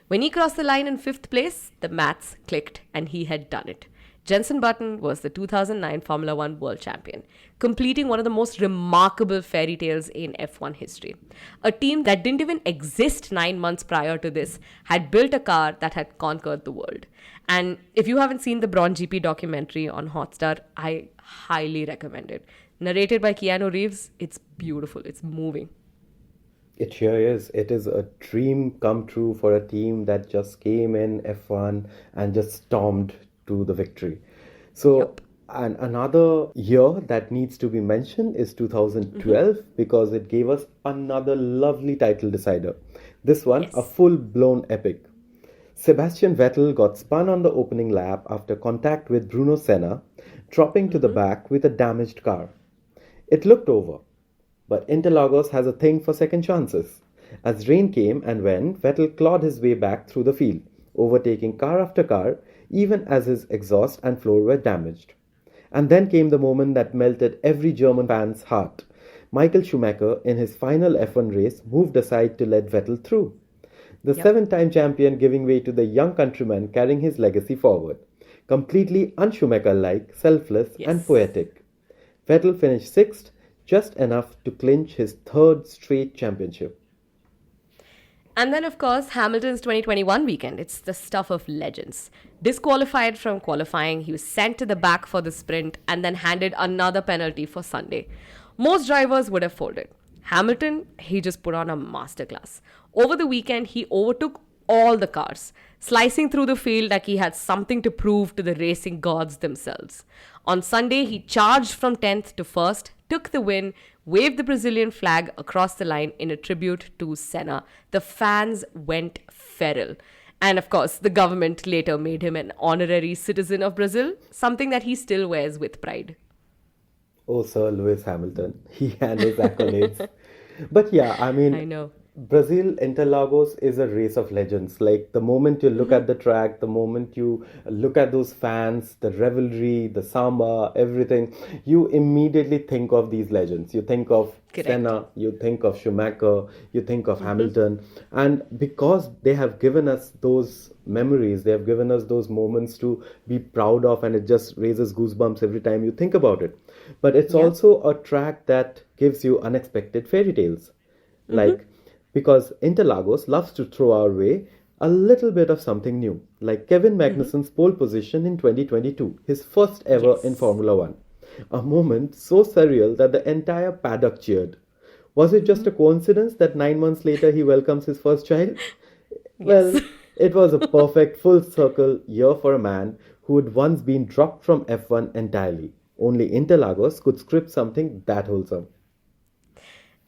When he crossed the line in 5th place, the maths clicked and he had done it. Jenson Button was the 2009 Formula One world champion, completing one of the most remarkable fairy tales in F1 history. A team that didn't even exist 9 months prior to this had built a car that had conquered the world. And if you haven't seen the Braun GP documentary on Hotstar, I highly recommend it. Narrated by Keanu Reeves, it's beautiful, it's moving. It sure is. It is a dream come true for a team that just came in F1 and just stormed to the victory. So, Yep. and another year that needs to be mentioned is 2012 because it gave us another lovely title decider. This one, a Yes. full-blown epic. Sebastian Vettel got spun on the opening lap after contact with Bruno Senna, dropping to the back with a damaged car. It looked over, but Interlagos has a thing for second chances. As rain came and went, Vettel clawed his way back through the field, overtaking car after car, even as his exhaust and floor were damaged. And then came the moment that melted every German fan's heart. Michael Schumacher, in his final F1 race, moved aside to let Vettel through. The Yep. seven-time champion giving way to the young countryman carrying his legacy forward. Completely un-Schumacher-like, selfless and Yes. poetic. Vettel finished 6th, just enough to clinch his 3rd straight championship. And then, of course, Hamilton's 2021 weekend. It's the stuff of legends. Disqualified from qualifying, he was sent to the back for the sprint and then handed another penalty for Sunday. Most drivers would have folded. Hamilton, he just put on a masterclass. Over the weekend, he overtook all the cars, slicing through the field like he had something to prove to the racing gods themselves. On Sunday, he charged from 10th to 1st, took the win, waved the Brazilian flag across the line in a tribute to Senna. The fans went feral. And of course, the government later made him an honorary citizen of Brazil, something that he still wears with pride. Oh, Sir Lewis Hamilton, he and his accolades. But yeah, I mean, I know. Brazil Interlagos is a race of legends. Like the moment you look at the track, the moment you look at those fans, the revelry, the samba, everything, you immediately think of these legends. You think of Correct. Senna, you think of Schumacher, you think of Hamilton. And because they have given us those memories, they have given us those moments to be proud of, and it just raises goosebumps every time you think about it. But it's Yeah. also a track that gives you unexpected fairy tales. Like, because Interlagos loves to throw our way a little bit of something new, like Kevin Magnussen's pole position in 2022, his first ever in Yes. Formula One. A moment so surreal that the entire paddock cheered. Was it just a coincidence that 9 months later he welcomes his first child? Well, it was a perfect full circle year for a man who had once been dropped from F1 entirely. Only Interlagos could script something that wholesome.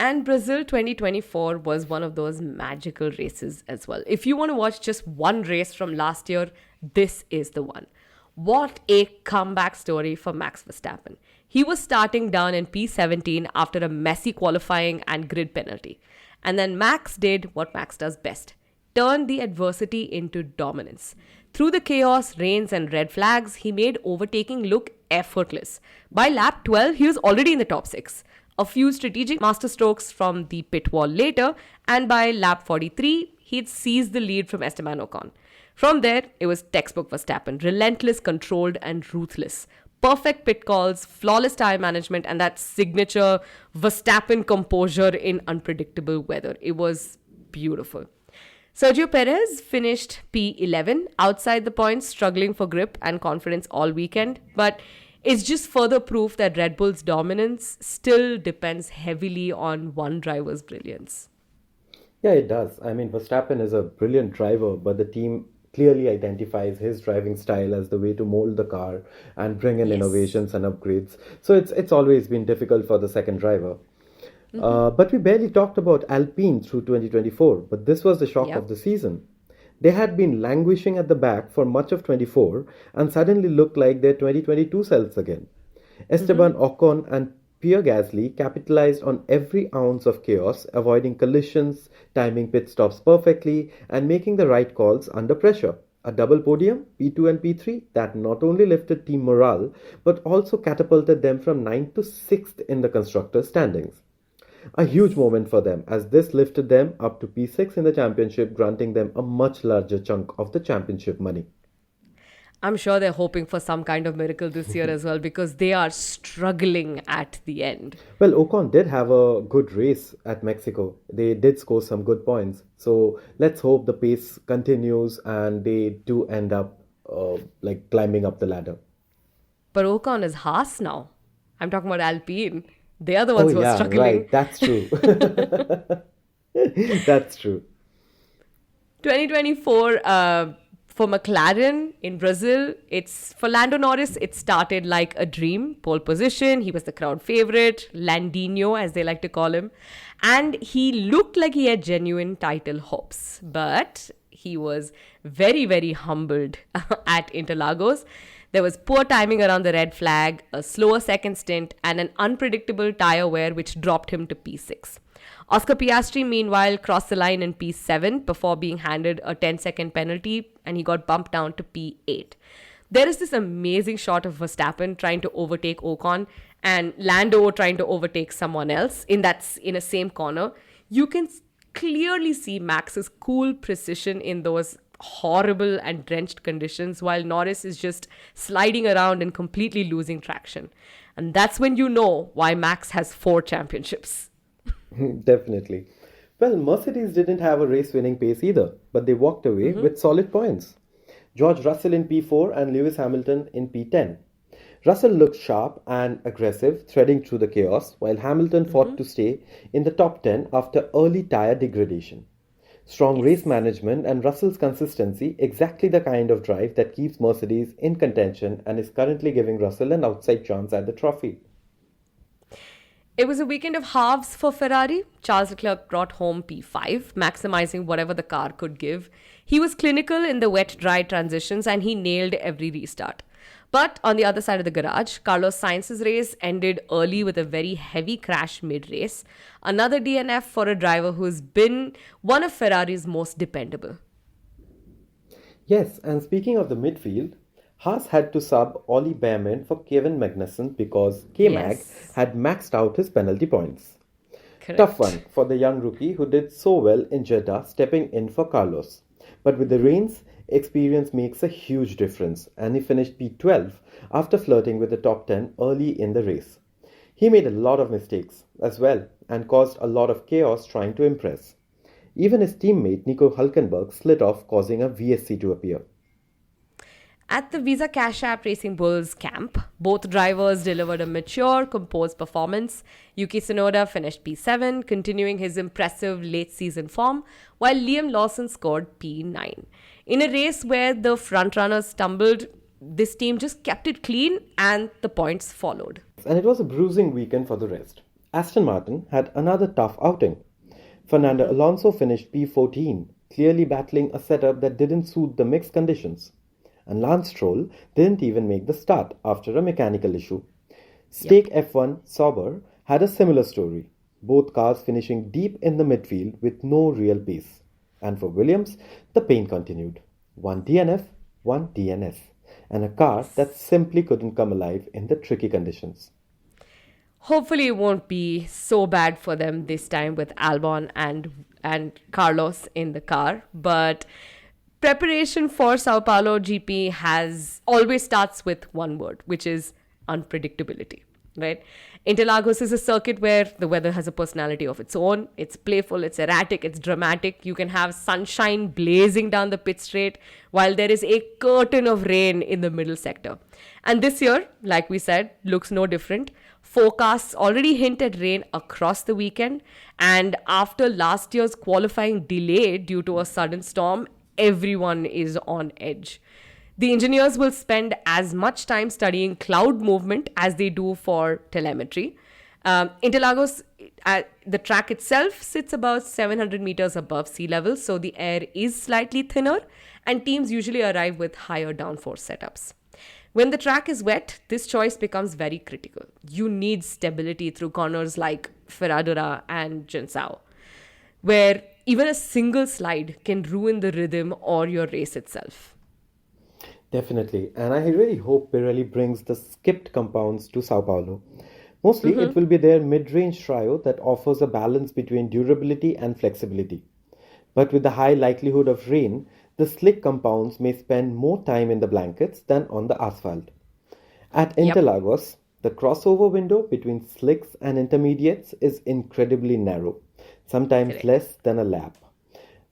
And Brazil 2024 was one of those magical races as well. If you want to watch just one race from last year, this is the one. What a comeback story for Max Verstappen. He was starting down in P17 after a messy qualifying and grid penalty. And then Max did what Max does best, turned the adversity into dominance. Through the chaos, rains, and red flags, he made overtaking look effortless. By lap 12, he was already in the top 6. A few strategic masterstrokes from the pit wall later, and by lap 43, he'd seized the lead from Esteban Ocon. From there, it was textbook Verstappen, relentless, controlled, and ruthless. Perfect pit calls, flawless tire management, and that signature Verstappen composure in unpredictable weather. It was beautiful. Sergio Perez finished P11, outside the points, struggling for grip and confidence all weekend, but it's just further proof that Red Bull's dominance still depends heavily on one driver's brilliance. Yeah, it does. I mean, Verstappen is a brilliant driver, but the team clearly identifies his driving style as the way to mold the car and bring in Yes. innovations and upgrades. So it's always been difficult for the second driver. But we barely talked about Alpine through 2024, but this was the shock of Yep. the season. They had been languishing at the back for much of 24 and suddenly looked like their 2022 selves again. Esteban Ocon and Pierre Gasly capitalized on every ounce of chaos, avoiding collisions, timing pit stops perfectly, and making the right calls under pressure. A double podium, P2 and P3, that not only lifted team morale but also catapulted them from 9th to 6th in the constructors' standings. A huge moment for them as this lifted them up to P6 in the championship, granting them a much larger chunk of the championship money. I'm sure they're hoping for some kind of miracle this year as well because they are struggling at the end. Well, Ocon did have a good race at Mexico. They did score some good points. So let's hope the pace continues and they do end up like climbing up the ladder. But Ocon is Haas now. I'm talking about Alpine. They are the Oh, ones who are yeah, struggling. right. That's true. That's true. 2024 for McLaren in Brazil, it's for Lando Norris, it started like a dream. Pole position, he was the crowd favorite, Landinho as they like to call him, and he looked like he had genuine title hopes, but he was very, very humbled at Interlagos. There was poor timing around the red flag, a slower second stint, and an unpredictable tyre wear which dropped him to P6. Oscar Piastri, meanwhile, crossed the line in P7 before being handed a 10-second penalty and he got bumped down to P8. There is this amazing shot of Verstappen trying to overtake Ocon and Lando trying to overtake someone else in a same corner. You can clearly see Max's cool precision in those horrible and drenched conditions while Norris is just sliding around and completely losing traction. And that's when you know why Max has 4 championships. Definitely. Well, Mercedes didn't have a race winning pace either, but they walked away with solid points. George Russell in P4 and Lewis Hamilton in P10. Russell looked sharp and aggressive, threading through the chaos, while Hamilton fought to stay in the top 10 after early tyre degradation. Strong race Yes. management and Russell's consistency, exactly the kind of drive that keeps Mercedes in contention and is currently giving Russell an outside chance at the trophy. It was a weekend of halves for Ferrari. Charles Leclerc brought home P5, maximizing whatever the car could give. He was clinical in the wet-dry transitions and he nailed every restart. But on the other side of the garage, Carlos Sainz's race ended early with a very heavy crash mid-race. Another DNF for a driver who's been one of Ferrari's most dependable. Yes, and speaking of the midfield, Haas had to sub Ollie Behrman for Kevin Magnussen because K-Mag Yes, had maxed out his penalty points. Tough correct. one for the young rookie who did so well in Jeddah, stepping in for Carlos. But with the rains, experience makes a huge difference, and he finished P12 after flirting with the top 10 early in the race. He made a lot of mistakes as well and caused a lot of chaos trying to impress. Even his teammate Nico Hulkenberg slid off, causing a VSC to appear. At the Visa Cash App Racing Bulls camp, both drivers delivered a mature, composed performance. Yuki Tsunoda finished P7, continuing his impressive late season form, while Liam Lawson scored P9. In a race where the frontrunners stumbled, this team just kept it clean and the points followed. And it was a bruising weekend for the rest. Aston Martin had another tough outing. Fernando Alonso finished P14, clearly battling a setup that didn't suit the mixed conditions. And Lance Stroll didn't even make the start after a mechanical issue. Yep. Stake F1 Sauber had a similar story, both cars finishing deep in the midfield with no real pace. And for Williams, the pain continued. One DNF, one DNS, and a car that simply couldn't come alive in the tricky conditions. Hopefully it won't be so bad for them this time with Albon and Carlos in the car, but preparation for Sao Paulo GP has always starts with one word, which is unpredictability, right? Interlagos is a circuit where the weather has a personality of its own. It's playful, it's erratic, it's dramatic. You can have sunshine blazing down the pit straight while there is a curtain of rain in the middle sector. And this year, like we said, looks no different. Forecasts already hint at rain across the weekend. And after last year's qualifying delay due to a sudden storm, everyone is on edge. The engineers will spend as much time studying cloud movement as they do for telemetry. Interlagos, the track itself sits about 700 meters above sea level, so the air is slightly thinner, and teams usually arrive with higher downforce setups. When the track is wet, this choice becomes very critical. You need stability through corners like Ferradura and Jinsao, where even a single slide can ruin the rhythm or your race itself. Definitely. And I really hope Pirelli brings the skipped compounds to Sao Paulo. Mostly, it will be their mid range trio that offers a balance between durability and flexibility. But with the high likelihood of rain, the slick compounds may spend more time in the blankets than on the asphalt. At Yep, Interlagos, the crossover window between slicks and intermediates is incredibly narrow, sometimes correct. less than a lap.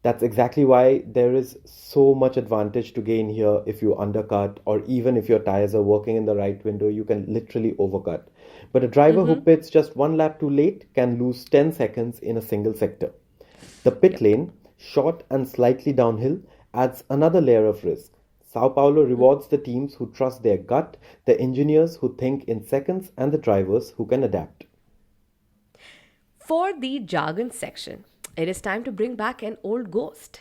That's exactly why there is so much advantage to gain here if you undercut, or even if your tires are working in the right window, you can literally overcut. But a driver who pits just one lap too late can lose 10 seconds in a single sector. The pit Yep. lane, short and slightly downhill, adds another layer of risk. Sao Paulo rewards the teams who trust their gut, the engineers who think in seconds, and the drivers who can adapt. For the jargon section, it is time to bring back an old ghost.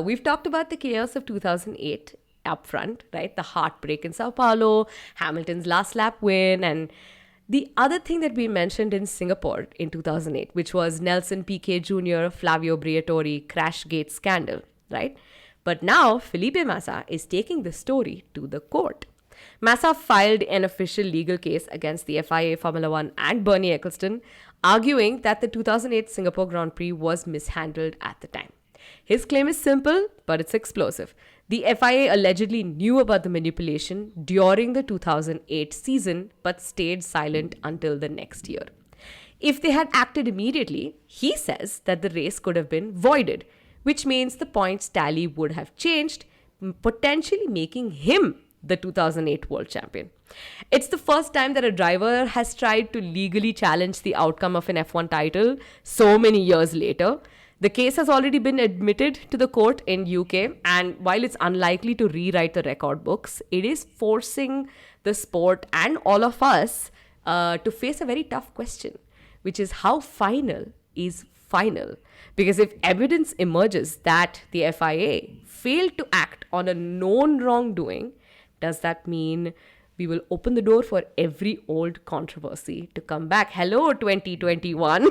We've talked about the chaos of 2008 up front, right? The heartbreak in Sao Paulo, Hamilton's last lap win, and the other thing that we mentioned in Singapore in 2008, which was Nelson Piquet Jr., Flavio Briatore Crashgate scandal, right? But now Felipe Massa is taking the story to the court. Massa filed an official legal case against the FIA, Formula One, and Bernie Ecclestone, arguing that the 2008 Singapore Grand Prix was mishandled at the time. His claim is simple, but it's explosive. The FIA allegedly knew about the manipulation during the 2008 season, but stayed silent until the next year. If they had acted immediately, he says that the race could have been voided, which means the points tally would have changed, potentially making him the 2008 world champion. It's the first time that a driver has tried to legally challenge the outcome of an F1 title so many years later. The case has already been admitted to the court in UK, and while it's unlikely to rewrite the record books, it is forcing the sport and all of us to face a very tough question, which is how final is final. Because if evidence emerges that the FIA failed to act on a known wrongdoing, does that mean we will open the door for every old controversy to come back? Hello, 2021.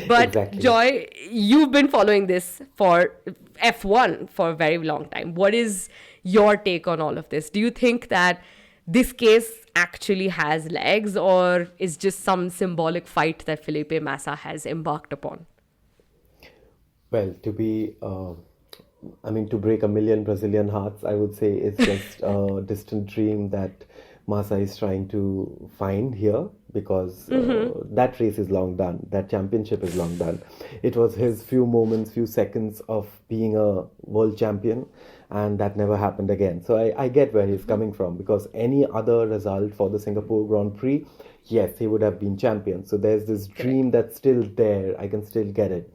But Exactly. Joy, you've been following this for F1 for a very long time. What is your take on all of this? Do you think that this case actually has legs, or is just some symbolic fight that Felipe Massa has embarked upon? Well, to break a million Brazilian hearts, I would say it's just a distant dream that Massa is trying to find here, because that race is long done. That championship is long done. It was his few moments, few seconds of being a world champion, and that never happened again. So I get where he's coming from, because any other result for the Singapore Grand Prix, yes, he would have been champion. So there's this Correct. dream that's still there. I can still get it.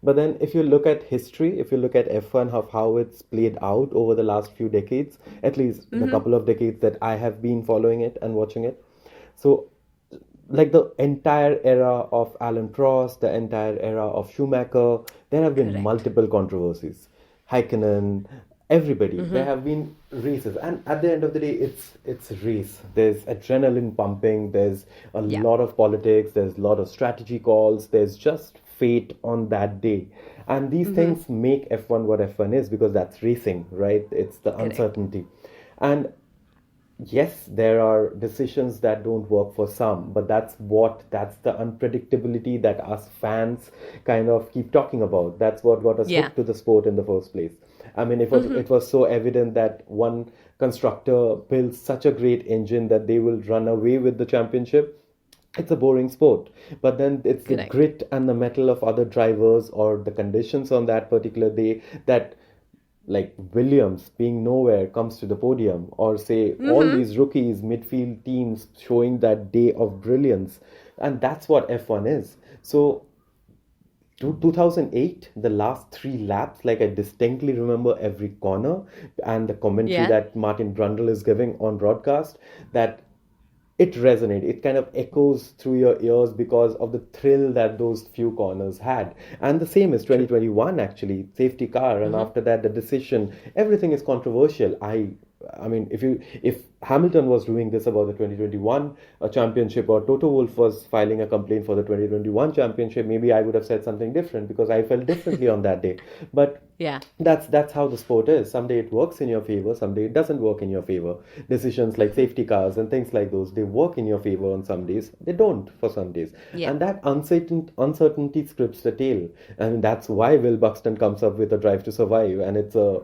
But then, if you look at history, if you look at F1, of how it's played out over the last few decades, at least the couple of decades that I have been following it and watching it, so like the entire era of Alan Prost, the entire era of Schumacher, there have been Correct. multiple controversies. Hakkinen, everybody, there have been races, and at the end of the day, it's a race. There's adrenaline pumping. There's a Yeah. lot of politics. There's a lot of strategy calls. There's just fate on that day, and these things make F1 what F1 is, because that's racing, right? It's the Correct. uncertainty, and yes, there are decisions that don't work for some, but that's the unpredictability that us fans kind of keep talking about. That's what got us Yeah. hooked to the sport in the first place. I mean, it was so evident that one constructor builds such a great engine that they will run away with the championship. It's a boring sport. But then it's the Correct. grit and the mettle of other drivers, or the conditions on that particular day, that, like Williams being nowhere, comes to the podium, or say all these rookies, midfield teams showing that day of brilliance. And that's what F1 is. So 2008, the last three laps, like I distinctly remember every corner and the commentary Yeah. that Martin Brundle is giving on broadcast, that it resonates. It kind of echoes through your ears because of the thrill that those few corners had. And the same is True. 2021 actually, safety car, and after that the decision, everything is controversial. I mean, if Hamilton was doing this about the 2021 championship, or Toto Wolff was filing a complaint for the 2021 championship, maybe I would have said something different because I felt differently on that day. But Yeah. that's how the sport is. Someday it works in your favor, someday it doesn't work in your favor. Decisions like safety cars and things like those, they work in your favor on some days, they don't for some days. Yeah. And that uncertainty scripts the tale. And that's why Will Buxton comes up with a Drive to Survive, and it's a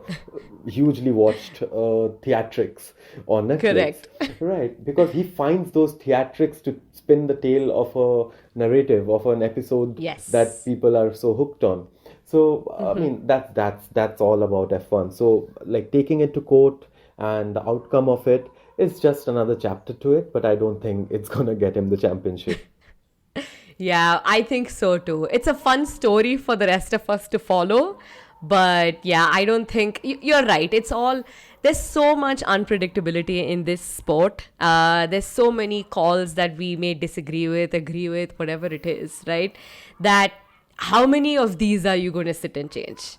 hugely watched theatrics on Netflix. Correct. Right, because he finds those theatrics to spin the tale of a narrative, of an episode that Yes. people are so hooked on. So I mean, that's all about F1. So like taking it to court and the outcome of it is just another chapter to it, but I don't think it's gonna get him the championship. Yeah, I think so too. It's a fun story for the rest of us to follow. But yeah, I don't think you're right. It's all, there's so much unpredictability in this sport. There's so many calls that we may disagree with, agree with, whatever it is, right? That how many of these are you going to sit and change?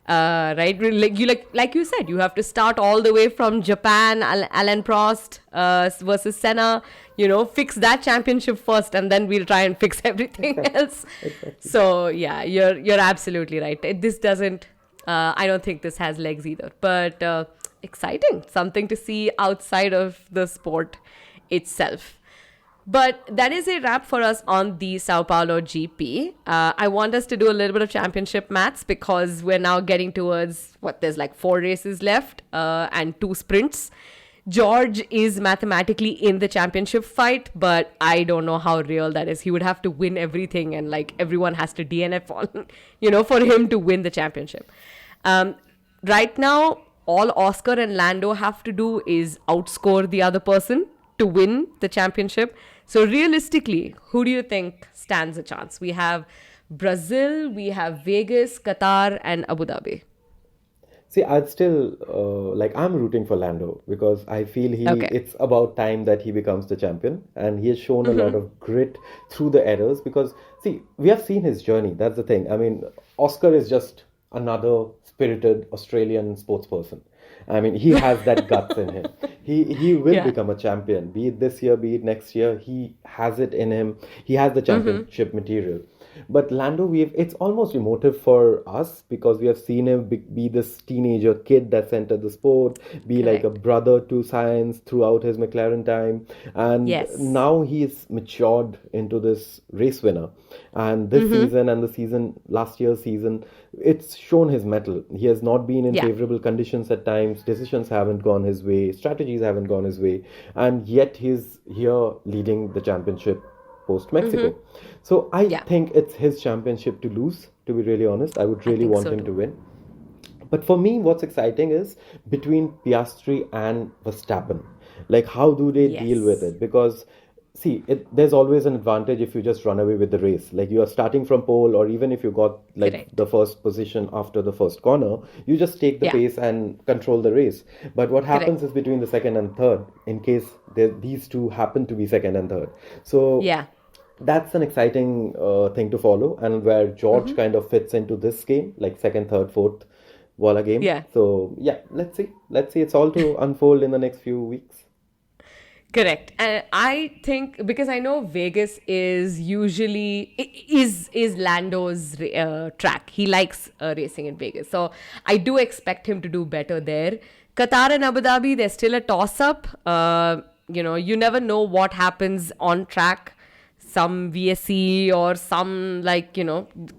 Right? Like you said, you have to start all the way from Japan, Alan Prost versus Senna. Fix that championship first, and then we'll try and fix everything else. Exactly. So yeah, you're absolutely right. This doesn't. I don't think this has legs either. But exciting, something to see outside of the sport itself. But that is a wrap for us on the Sao Paulo GP. I want us to do a little bit of championship maths because we're now getting towards there's like 4 races left and 2 sprints. George is mathematically in the championship fight, but I don't know how real that is. He would have to win everything, and like everyone has to DNF on, for him to win the championship. Right now, all Oscar and Lando have to do is outscore the other person to win the championship. So realistically, who do you think stands a chance? We have Brazil, we have Vegas, Qatar, and Abu Dhabi. See, I'd still I'm rooting for Lando because I feel Okay. it's about time that he becomes the champion, and he has shown a lot of grit through the errors. Because see, we have seen his journey. That's the thing. I mean, Oscar is just another spirited Australian sportsperson. I mean, he has that guts in him. He will Yeah. become a champion, be it this year, be it next year. He has it in him. He has the championship material. But Lando, it's almost emotive for us because we have seen him be this teenager kid that's entered the sport, be like a Correct. brother to science throughout his McLaren time, and Yes. now he's matured into this race winner. And this season and the season, last year's season, it's shown his mettle. He has not been in Yeah. favorable conditions at times. Decisions haven't gone his way. Strategies haven't gone his way. And yet he's here leading the championship post Mexico. So I Yeah. think it's his championship to lose, to be really honest. I would I really think want so him to too. win. But for me, what's exciting is between Piastri and Verstappen. Like, how do they deal with Yes. it? Because, see, there's always an advantage if you just run away with the race. Like, you are starting from pole, or even if you got like Correct. the first position after the first corner, you just take the Yeah. pace and control the race. But what Correct. happens is between the second and third, in case these two happen to be second and third. So Yeah. that's an exciting thing to follow, and where George kind of fits into this game, like second, third, fourth Walla game. Yeah. So yeah, let's see. Let's see. It's all to unfold in the next few weeks. Correct. And I think because I know Vegas is usually is Lando's track. He likes racing in Vegas. So I do expect him to do better there. Qatar and Abu Dhabi, there's still a toss up. You never know what happens on track. Some VSC or some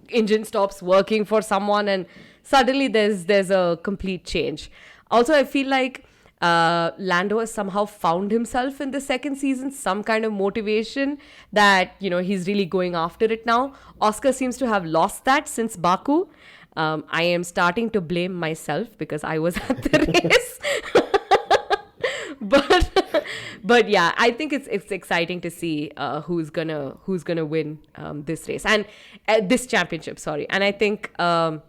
engine stops working for someone, and suddenly there's a complete change. Also, I feel like Lando has somehow found himself in the second season, some kind of motivation that he's really going after it now. Oscar seems to have lost that since Baku. I am starting to blame myself because I was at the race. but But yeah, I think it's exciting to see who's gonna win this race and this championship. Sorry, and I think I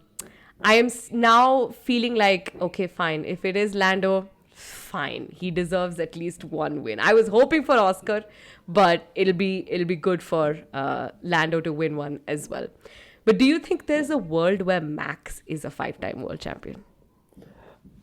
am now feeling like, okay, fine. If it is Lando, fine. He deserves at least one win. I was hoping for Oscar, but it'll be good for Lando to win one as well. But do you think there's a world where Max is a 5-time world champion?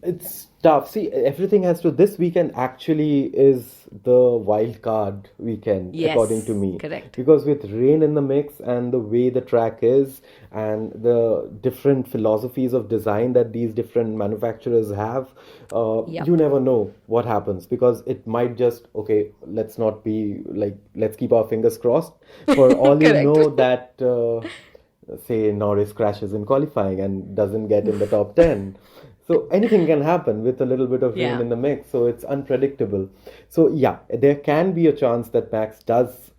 It's tough. See, everything has to. This weekend actually is the wild card weekend, Yes, according to me. correct. Because with rain in the mix and the way the track is, and the different philosophies of design that these different manufacturers have, Yep. you never know what happens. Because it might just, okay, let's not be like, let's keep our fingers crossed. For all you Correct. know, that say Norris crashes in qualifying and doesn't get in the top 10. So anything can happen with a little bit of rain Yeah. in the mix. So it's unpredictable. So yeah, there can be a chance that Max does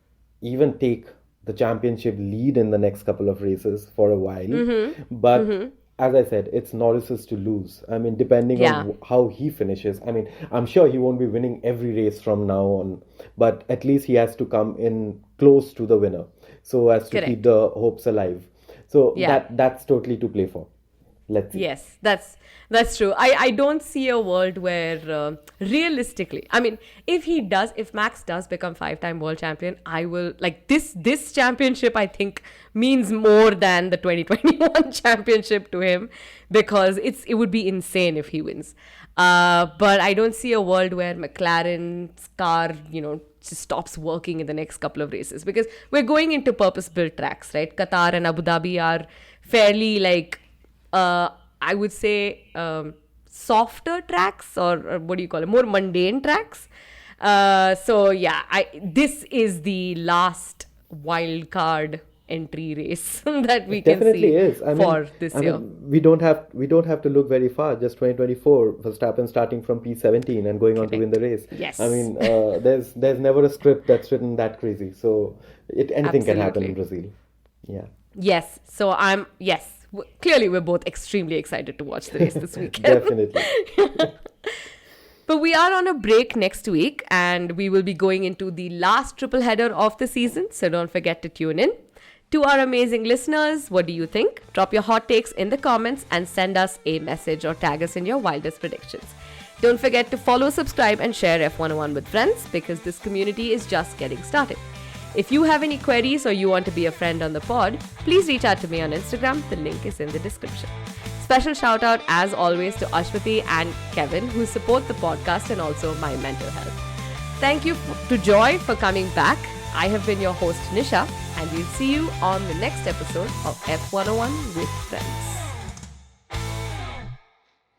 even take the championship lead in the next couple of races for a while. Mm-hmm. But as I said, it's Norris's to lose. I mean, depending Yeah. on how he finishes. I mean, I'm sure he won't be winning every race from now on, but at least he has to come in close to the winner so as to Correct. keep the hopes alive. So Yeah. that's totally to play for. Let's see. Yes, that's true. I don't see a world where realistically, I mean, if Max does become 5-time world champion, I will like this championship. I think means more than the 2021 championship to him, because it would be insane if he wins. But I don't see a world where McLaren's car, just stops working in the next couple of races, because we're going into purpose-built tracks, right? Qatar and Abu Dhabi are fairly like, I would say, softer tracks, or what do you call it? More mundane tracks. So yeah, this is the last wild card entry race that we It can definitely see is. for this I year. mean, we don't have to look very far. Just 2024, Verstappen starting from P17 and going on to win the race. Yes. I mean, there's never a script that's written that crazy. So anything can happen in Brazil. Yeah. Yes. So clearly we're both extremely excited to watch the race this weekend. Definitely. But we are on a break next week, and we will be going into the last triple header of the season. So don't forget to tune in. To our amazing listeners, what do you think? Drop your hot takes in the comments and send us a message or tag us in your wildest predictions. Don't forget to follow, subscribe, and share F101 with friends, because this community is just getting started. If you have any queries or you want to be a friend on the pod, please reach out to me on Instagram. The link is in the description. Special shout out, as always, to Ashwati and Kevin, who support the podcast and also my mental health. Thank you to Joy for coming back. I have been your host, Nisha, and we'll see you on the next episode of F101 with Friends.